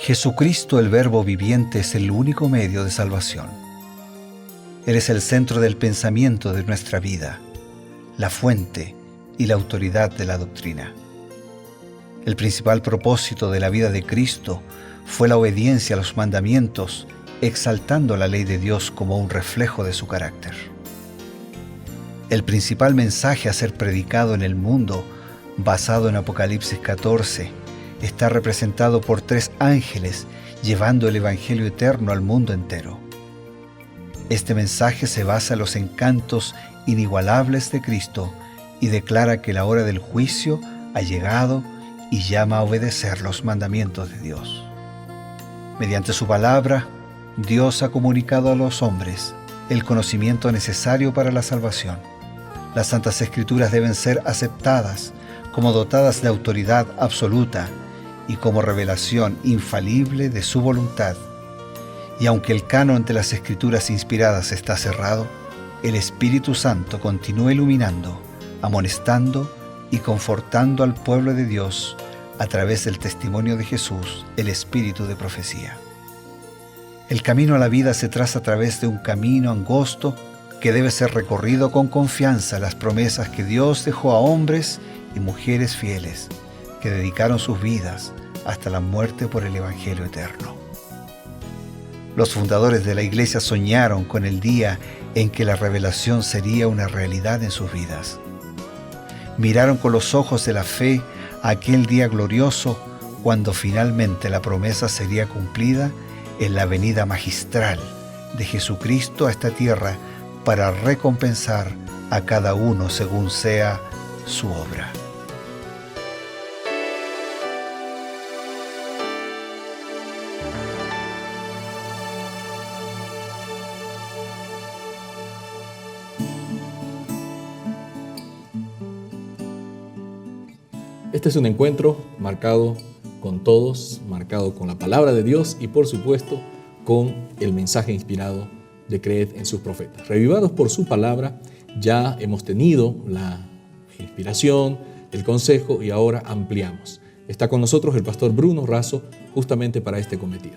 Jesucristo, el Verbo viviente, es el único medio de salvación. Él es el centro del pensamiento de nuestra vida, la fuente y la autoridad de la doctrina. El principal propósito de la vida de Cristo fue la obediencia a los mandamientos, exaltando la ley de Dios como un reflejo de su carácter. El principal mensaje a ser predicado en el mundo, basado en Apocalipsis 14, está representado por 3 ángeles llevando el Evangelio eterno al mundo entero. Este mensaje se basa en los encantos inigualables de Cristo y declara que la hora del juicio ha llegado y llama a obedecer los mandamientos de Dios. Mediante su palabra, Dios ha comunicado a los hombres el conocimiento necesario para la salvación. Las Santas Escrituras deben ser aceptadas como dotadas de autoridad absoluta y como revelación infalible de su voluntad. Y aunque el canon de las Escrituras inspiradas está cerrado, el Espíritu Santo continúa iluminando, amonestando y confortando al pueblo de Dios a través del testimonio de Jesús, el Espíritu de profecía. El camino a la vida se traza a través de un camino angosto que debe ser recorrido con confianza a las promesas que Dios dejó a hombres y mujeres fieles que dedicaron sus vidas hasta la muerte por el Evangelio eterno. Los fundadores de la Iglesia soñaron con el día en que la revelación sería una realidad en sus vidas. Miraron con los ojos de la fe a aquel día glorioso cuando finalmente la promesa sería cumplida en la venida magistral de Jesucristo a esta tierra para recompensar a cada uno según sea su obra. Este es un encuentro marcado con todos, marcado con la palabra de Dios y por supuesto con el mensaje inspirado de Creed en sus profetas. Revivados por su palabra, ya hemos tenido la inspiración, el consejo y ahora ampliamos. Está con nosotros el pastor Bruno Razo justamente para este cometido.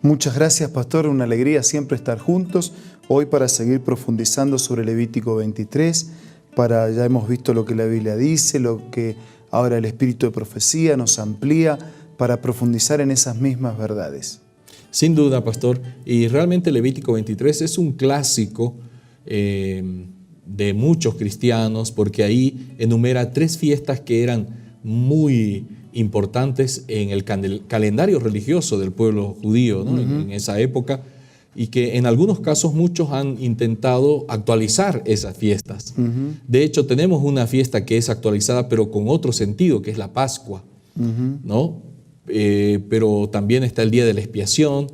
Muchas gracias, pastor. Una alegría siempre estar juntos. Hoy para seguir profundizando sobre Levítico 23, ya hemos visto lo que la Biblia dice, lo que ahora el Espíritu de profecía nos amplía para profundizar en esas mismas verdades. Sin duda, pastor, y realmente Levítico 23 es un clásico de muchos cristianos porque ahí enumera 3 fiestas que eran muy importantes en el calendario religioso del pueblo judío, ¿no? En esa época, y que en algunos casos muchos han intentado actualizar esas fiestas. De hecho, tenemos una fiesta que es actualizada pero con otro sentido, que es la Pascua, ¿no? Pero también está el Día de la Expiación,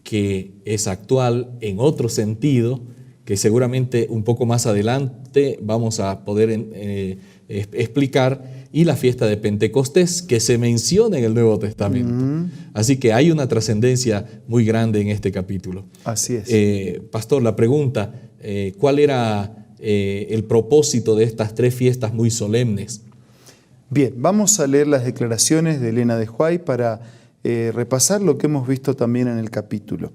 que es actual en otro sentido, que seguramente un poco más adelante vamos a poder explicar, y la fiesta de Pentecostés, que se menciona en el Nuevo Testamento. Así que hay una trascendencia muy grande en este capítulo. Así es. Pastor, la pregunta, ¿cuál era el propósito de estas 3 fiestas muy solemnes? Bien, vamos a leer las declaraciones de Elena de White para repasar lo que hemos visto también en el capítulo.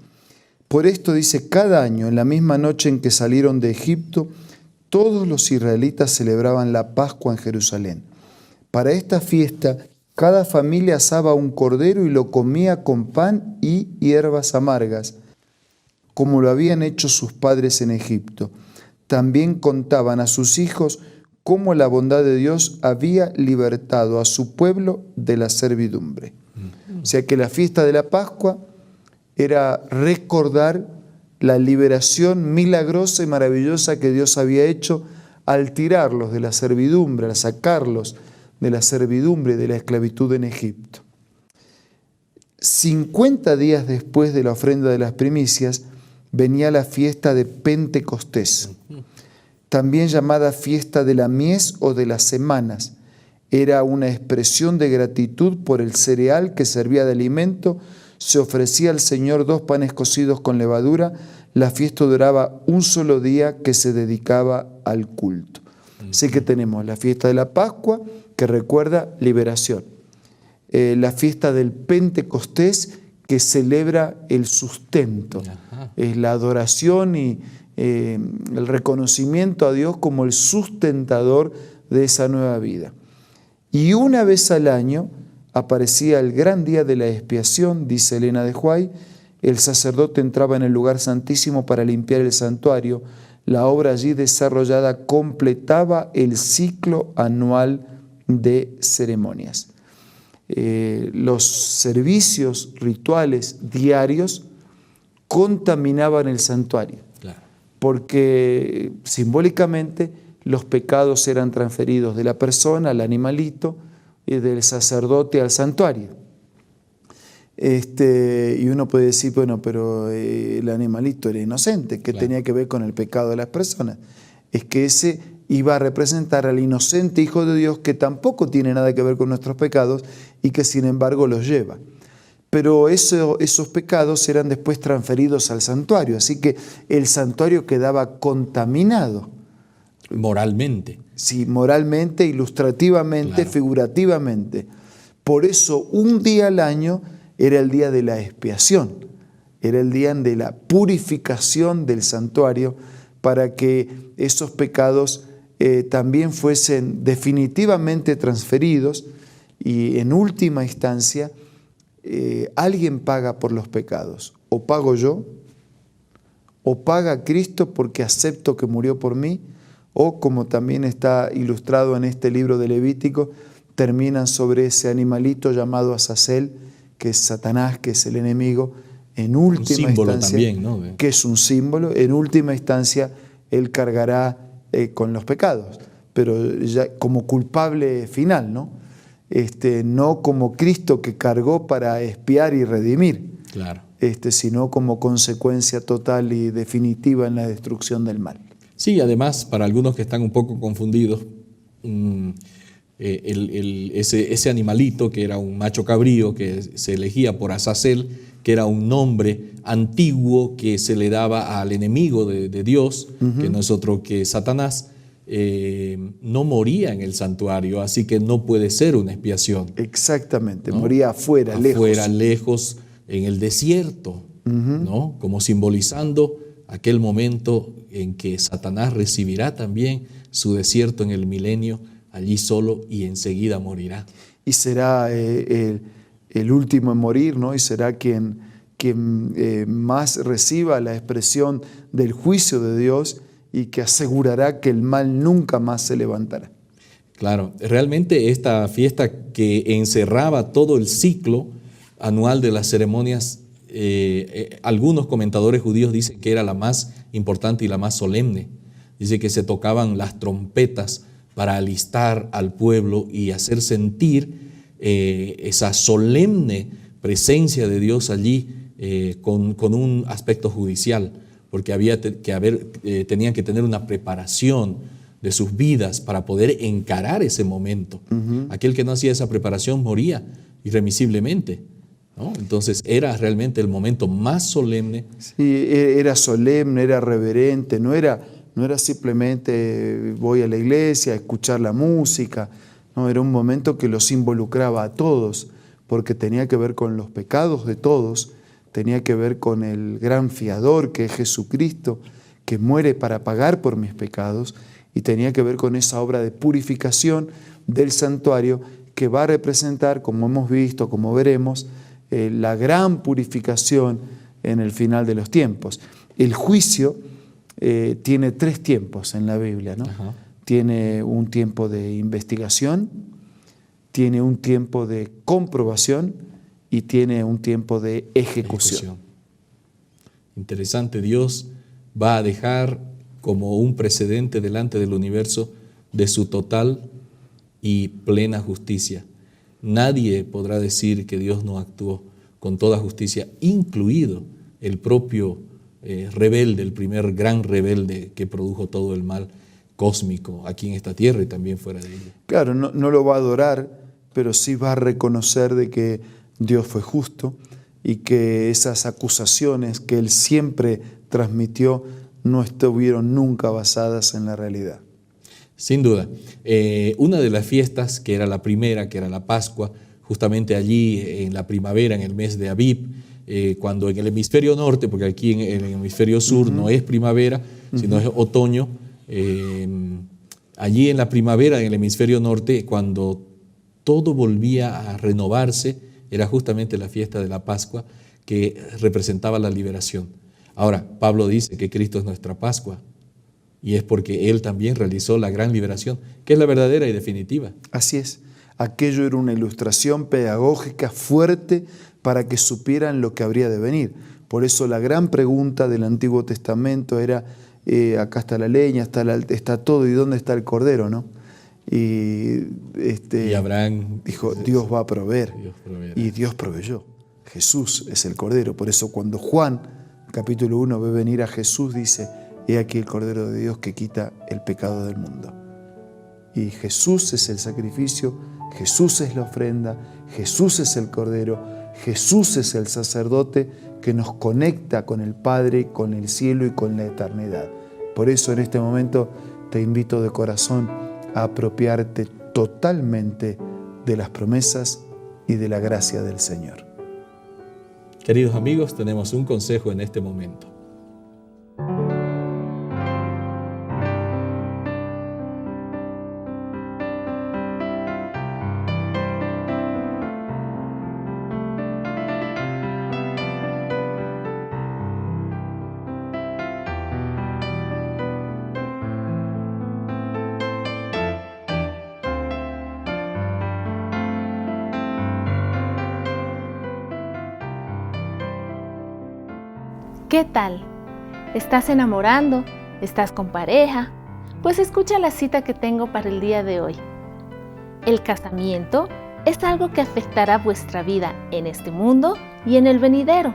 Por esto dice, cada año, en la misma noche en que salieron de Egipto, todos los israelitas celebraban la Pascua en Jerusalén. Para esta fiesta, cada familia asaba un cordero y lo comía con pan y hierbas amargas, como lo habían hecho sus padres en Egipto. También contaban a sus hijos cómo la bondad de Dios había libertado a su pueblo de la servidumbre. O sea que la fiesta de la Pascua era recordar la liberación milagrosa y maravillosa que Dios había hecho al tirarlos de la servidumbre, al sacarlos de la servidumbre, de la esclavitud en Egipto. 50 días después de la ofrenda de las primicias, venía la fiesta de Pentecostés, también llamada fiesta de la mies o de las semanas. Era una expresión de gratitud por el cereal que servía de alimento. Se ofrecía al Señor 2 panes cocidos con levadura. La fiesta duraba un solo día que se dedicaba al culto. Así que tenemos la fiesta de la Pascua, que recuerda liberación. La fiesta del Pentecostés, que celebra el sustento. Ajá. Es la adoración y el reconocimiento a Dios como el sustentador de esa nueva vida. Y una vez al año aparecía el gran día de la expiación, dice Elena de White. El sacerdote entraba en el lugar santísimo para limpiar el santuario. La obra allí desarrollada completaba el ciclo anual de ceremonias. Los servicios rituales diarios contaminaban el santuario, Claro. porque simbólicamente los pecados eran transferidos de la persona al animalito y del sacerdote al santuario. Y uno puede decir, bueno, pero el animalito era inocente, ¿qué Claro. tenía que ver con el pecado de las personas? Es que ese iba a representar al inocente Hijo de Dios que tampoco tiene nada que ver con nuestros pecados y que sin embargo los lleva. Pero esos pecados eran después transferidos al santuario, así que el santuario quedaba contaminado. Moralmente. Sí, moralmente, ilustrativamente, Claro. figurativamente. Por eso un día al año era el día de la expiación, era el día de la purificación del santuario para que esos pecados también fuesen definitivamente transferidos y en última instancia alguien paga por los pecados. O pago yo, o paga Cristo porque acepto que murió por mí, o como también está ilustrado en este libro de Levítico, terminan sobre ese animalito llamado Azazel, que es Satanás, que es el enemigo, en última símbolo instancia, también, ¿no? que es un símbolo, en última instancia él cargará con los pecados, pero ya como culpable final, ¿no? No como Cristo que cargó para expiar y redimir, Claro. sino como consecuencia total y definitiva en la destrucción del mal. Sí, además, para algunos que están un poco confundidos, ese animalito que era un macho cabrío que se elegía por Azazel, que era un nombre antiguo que se le daba al enemigo de Dios, que no es otro que Satanás, no moría en el santuario, así que no puede ser una expiación. Exactamente, ¿No? moría afuera, lejos, en el desierto, ¿no? Como simbolizando aquel momento en que Satanás recibirá también su desierto en el milenio, allí solo, y enseguida morirá. Y será el último en morir, ¿no? Y será quien más reciba la expresión del juicio de Dios y que asegurará que el mal nunca más se levantará. Claro, realmente esta fiesta que encerraba todo el ciclo anual de las ceremonias, algunos comentadores judíos dicen que era la más importante y la más solemne. Dice que se tocaban las trompetas para alistar al pueblo y hacer sentir esa solemne presencia de Dios allí con un aspecto judicial, porque tenían que tener una preparación de sus vidas para poder encarar ese momento. Aquel que no hacía esa preparación moría irremisiblemente, ¿no? Entonces era realmente el momento más solemne. Sí, era solemne, era reverente, no era simplemente voy a la iglesia a escuchar la música, no, era un momento que los involucraba a todos, porque tenía que ver con los pecados de todos, tenía que ver con el gran fiador que es Jesucristo, que muere para pagar por mis pecados, y tenía que ver con esa obra de purificación del santuario que va a representar, como hemos visto, como veremos, la gran purificación en el final de los tiempos. El juicio tiene 3 tiempos en la Biblia, ¿no? Ajá. Tiene un tiempo de investigación, tiene un tiempo de comprobación y tiene un tiempo de ejecución. Interesante, Dios va a dejar como un precedente delante del universo de su total y plena justicia. Nadie podrá decir que Dios no actuó con toda justicia, incluido el propio rebelde, el primer gran rebelde que produjo todo el mal cósmico aquí en esta tierra y también fuera de ella. Claro, no lo va a adorar, pero sí va a reconocer de que Dios fue justo y que esas acusaciones que Él siempre transmitió no estuvieron nunca basadas en la realidad. Sin duda. Una de las fiestas, que era la primera, que era la Pascua, justamente allí en la primavera, en el mes de Abib, cuando en el hemisferio norte, porque aquí en el hemisferio sur no es primavera, sino es otoño, allí en la primavera, en el hemisferio norte, cuando todo volvía a renovarse, era justamente la fiesta de la Pascua, que representaba la liberación. Ahora, Pablo dice que Cristo es nuestra Pascua, y es porque Él también realizó la gran liberación, que es la verdadera y definitiva. Así es. Aquello era una ilustración pedagógica fuerte para que supieran lo que habría de venir. Por eso la gran pregunta del Antiguo Testamento era, acá está la leña, está todo, ¿y dónde está el cordero? ¿No? Y Abraham dijo, Dios va a proveer. Dios proveerá. Y Dios proveyó. Jesús es el cordero. Por eso cuando Juan, capítulo 1, ve venir a Jesús, dice, he aquí el cordero de Dios que quita el pecado del mundo. Y Jesús es el sacrificio, Jesús es la ofrenda, Jesús es el cordero, Jesús es el sacerdote que nos conecta con el Padre, con el cielo y con la eternidad. Por eso en este momento te invito de corazón a apropiarte totalmente de las promesas y de la gracia del Señor. Queridos amigos, tenemos un consejo en este momento. ¿Qué tal? ¿Estás enamorando? ¿Estás con pareja? Pues escucha la cita que tengo para el día de hoy. El casamiento es algo que afectará vuestra vida en este mundo y en el venidero.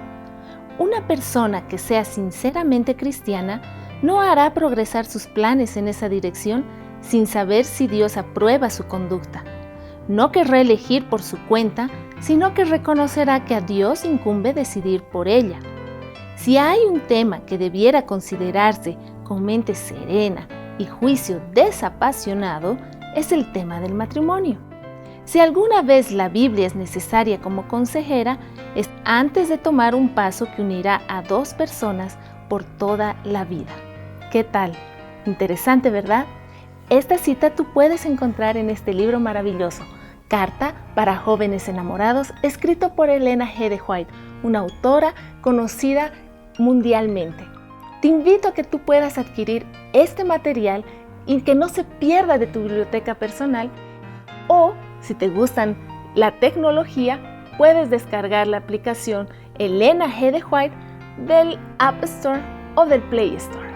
Una persona que sea sinceramente cristiana no hará progresar sus planes en esa dirección sin saber si Dios aprueba su conducta. No querrá elegir por su cuenta, sino que reconocerá que a Dios incumbe decidir por ella. Si hay un tema que debiera considerarse con mente serena y juicio desapasionado, es el tema del matrimonio. Si alguna vez la Biblia es necesaria como consejera, es antes de tomar un paso que unirá a dos personas por toda la vida. ¿Qué tal? Interesante, ¿verdad? Esta cita tú puedes encontrar en este libro maravilloso, Carta para jóvenes enamorados, escrito por Elena G. de White, una autora conocida mundialmente. Te invito a que tú puedas adquirir este material y que no se pierda de tu biblioteca personal, o si te gustan la tecnología, puedes descargar la aplicación Elena G. de White del App Store o del Play Store.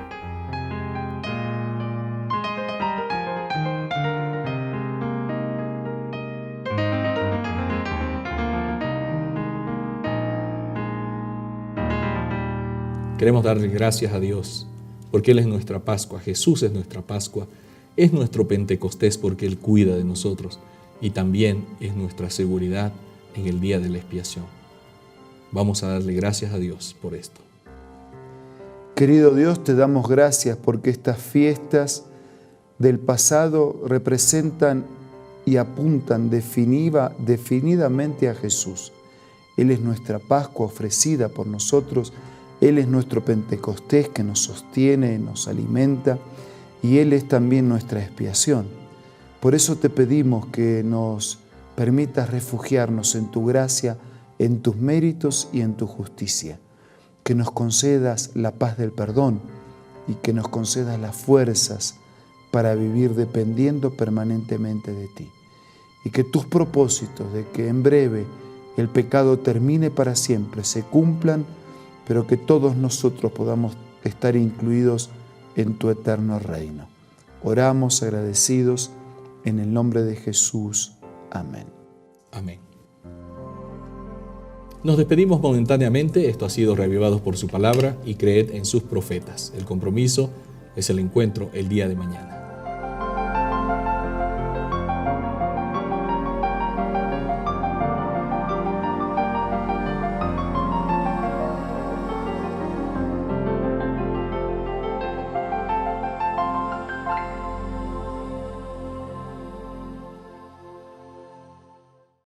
Queremos darle gracias a Dios porque Él es nuestra Pascua, Jesús es nuestra Pascua, es nuestro Pentecostés porque Él cuida de nosotros y también es nuestra seguridad en el día de la expiación. Vamos a darle gracias a Dios por esto. Querido Dios, te damos gracias porque estas fiestas del pasado representan y apuntan definidamente a Jesús. Él es nuestra Pascua ofrecida por nosotros. Él es nuestro Pentecostés que nos sostiene, nos alimenta, y Él es también nuestra expiación. Por eso te pedimos que nos permitas refugiarnos en tu gracia, en tus méritos y en tu justicia. Que nos concedas la paz del perdón y que nos concedas las fuerzas para vivir dependiendo permanentemente de ti. Y que tus propósitos de que en breve el pecado termine para siempre se cumplan, pero que todos nosotros podamos estar incluidos en tu eterno reino. Oramos agradecidos en el nombre de Jesús. Amén. Amén. Nos despedimos momentáneamente. Esto ha sido Reavivados por su palabra y creed en sus profetas. El compromiso es el encuentro el día de mañana.